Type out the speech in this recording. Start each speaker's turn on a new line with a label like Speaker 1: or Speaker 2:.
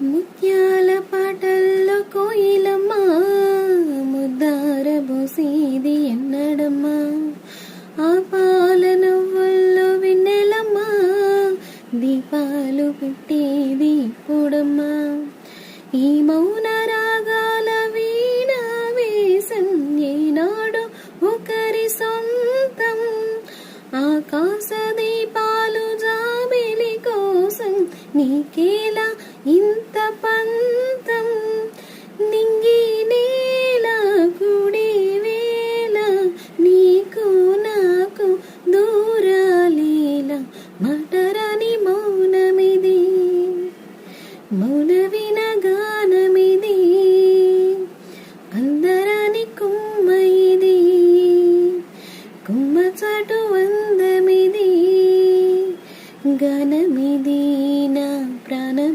Speaker 1: ముత్యాల పాటల్లో కోయిలమ్మ ముద్దార బోసేది ఎన్నడమ్మా ఆ పాల నవ్వుల్లో వెన్నెలమ్మ దీపాలు పెట్టేది ఇప్పుడమ్మా ఈ మౌన రాగాల వీణ వేసం ఏనాడు ఒకరి సొంతం ఆకాశ దీపాలు జాబిలి కోసం నీకేలా ఇంత పంతం నింగి నేల కుడి వేళ నీకు నాకు దూరాలేల మాటరాని మౌనమిది మౌన